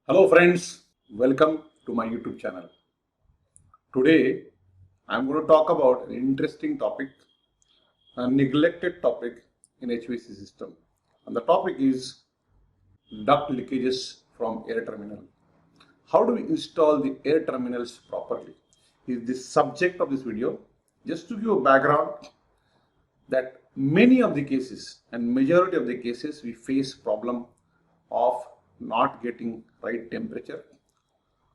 Hello friends, welcome to my YouTube channel. Today I am going to talk about an interesting topic, a neglected topic in HVAC system. And the topic is duct leakages from air terminal. How do we install the air terminals properly? Is the subject of this video. Just to give a background that many of the cases and majority of the cases we face problem of not getting right temperature,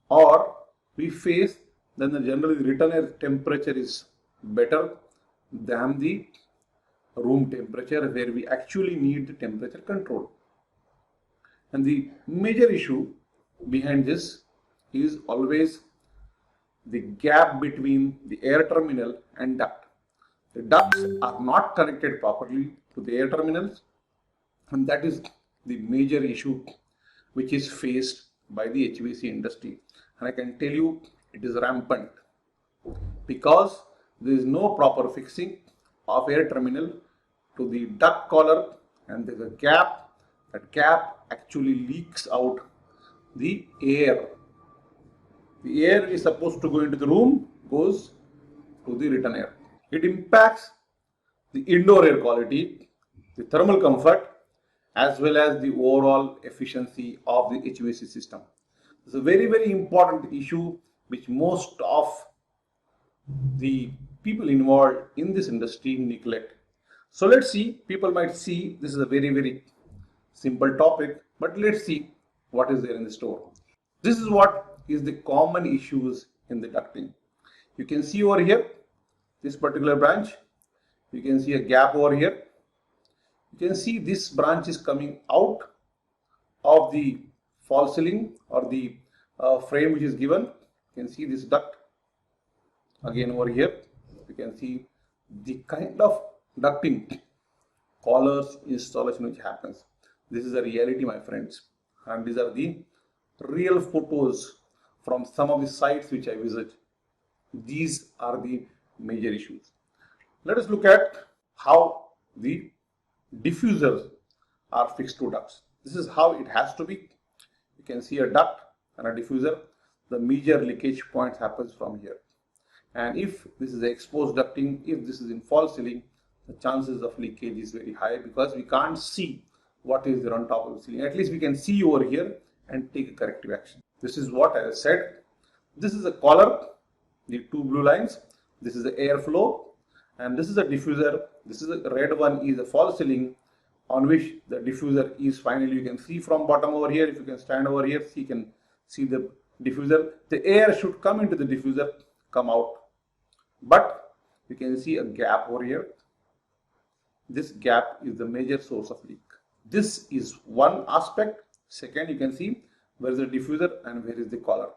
or we face then generally the return air temperature is better than the room temperature where we actually need the temperature control. And the major issue behind this is always the gap between the air terminal and duct. The ducts are not connected properly to the air terminals, and that is the major issue which is faced by the HVAC industry. And I can tell you it is rampant because there is no proper fixing of air terminal to the duct collar, and there is a gap. That gap actually leaks out the air. The air is supposed to go into the room, goes to the return air. It impacts the indoor air quality, the thermal comfort, as well as the overall efficiency of the HVAC system. It's a very, very important issue which most of the people involved in this industry neglect. So let's see, people might see this is a very, very simple topic, but let's see what is there in the store. This is what is the common issues in the ducting. You can see over here, this particular branch, you can see a gap over here. You can see this branch is coming out of the false ceiling or the frame which is given. You can see this duct. Again over here, you can see the kind of ducting collars installation which happens. This is a reality, my friends, and these are the real photos from some of the sites which I visit. These are the major issues. Let us look at how the diffusers are fixed to ducts. This is how it has to be. You can see a duct and a diffuser. The major leakage points happens from here. And if this is exposed ducting, if this is in false ceiling, the chances of leakage is very high because we can't see what is there on top of the ceiling. At least we can see over here and take a corrective action. This is what I said. This is a collar, the two blue lines. This is the airflow, and this is a diffuser. This is the red one is a false ceiling on which the diffuser is. Finally, you can see from bottom over here. If you can stand over here, you can see the diffuser. The air should come into the diffuser, come out, but you can see a gap over here. This gap is the major source of leak. This is one aspect. Second, you can see where is the diffuser and where is the collar.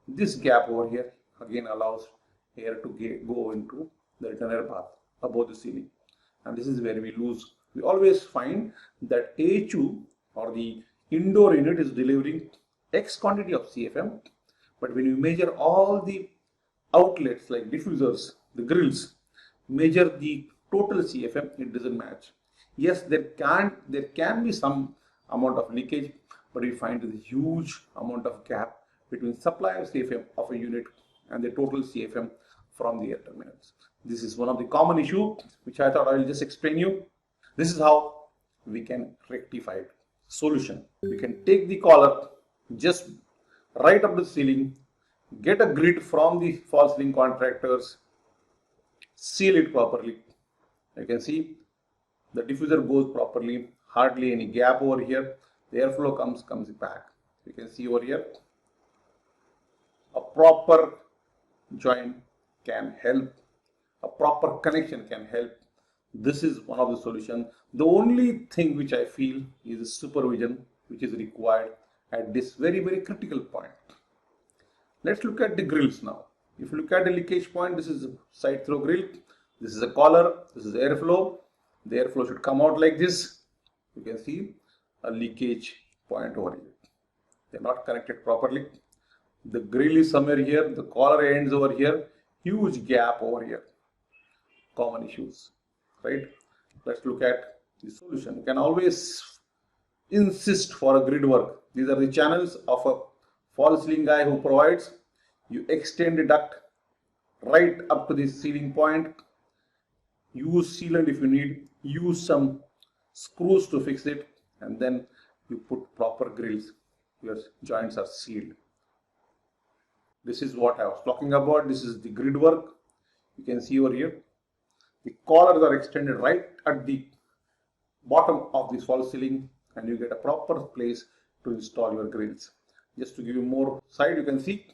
This gap over here again allows air to go into the return air path above the ceiling, and this is where we lose. We always find that AHU or the indoor unit is delivering X quantity of CFM, but when you measure all the outlets like diffusers, the grills, measure the total CFM, it doesn't match. Yes, there can be some amount of leakage, but we find a huge amount of gap between supply of CFM of a unit and the total CFM from the air terminals. This is one of the common issue which I thought I will just explain you. This is how we can rectify it. Solution: we can take the collar just right up the ceiling, get a grid from the false ceiling contractors, seal it properly. You can see the diffuser goes properly, hardly any gap over here. The airflow comes back. You can see over here a proper joint can help, a proper connection can help. This is one of the solutions. The only thing which I feel is supervision which is required at this very, very critical point. Let's look at the grills now. If you look at the leakage point, this is a side throw grill, this is a collar, this is airflow. The airflow should come out like this. You can see a leakage point over here. They are not connected properly. The grill is somewhere here, the collar ends over here, huge gap over here. Common issues, right? Let's look at the solution. You can always insist for a grid work. These are the channels of a false ceiling guy who provides. You extend the duct right up to the ceiling point. Use sealant if you need. Use some screws to fix it, and then you put proper grills. Your joints are sealed. This is what I was talking about. This is the grid work. You can see over here. The collars are extended right at the bottom of this false ceiling, and you get a proper place to install your grills. Just to give you more side, you can see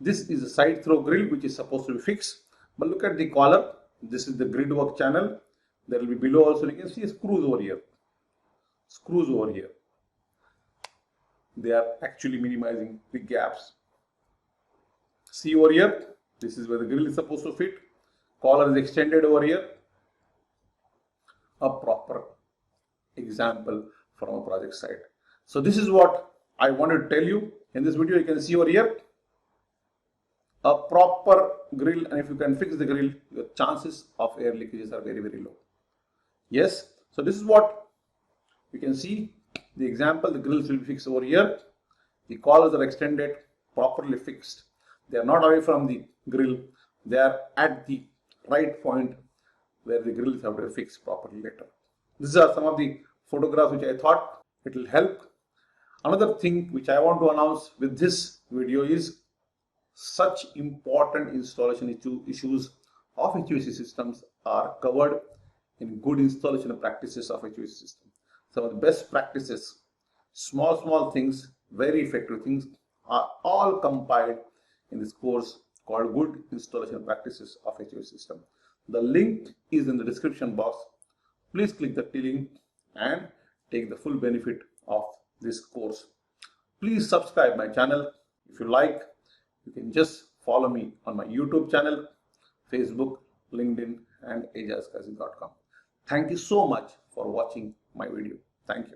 this is a side throw grill which is supposed to be fixed. But look at the collar. This is the grid work channel. There will be below also. You can see screws over here. Screws over here. They are actually minimizing the gaps. See over here. This is where the grill is supposed to fit. Collar is extended over here. A proper example from a project site. So this is what I wanted to tell you in this video. You can see over here a proper grill, and if you can fix the grill, your chances of air leakages are very, very low. Yes, so this is what you can see. The example, the grills will be fixed over here. The collars are extended, properly fixed. They are not away from the grill. They are at the right point where the grills have to be fixed properly later. These are some of the photographs which I thought it will help. Another thing which I want to announce with this video is such important installation issues of HVAC systems are covered in good installation practices of HVAC system. Some of the best practices, small things, very effective things are all compiled in this course called Good Installation Practices of HVAC System. The link is in the description box. Please click the link and take the full benefit of this course. Please subscribe my channel. If you like, you can just follow me on my YouTube channel, Facebook, LinkedIn, and ajazkazi.com. Thank you so much for watching my video. Thank you.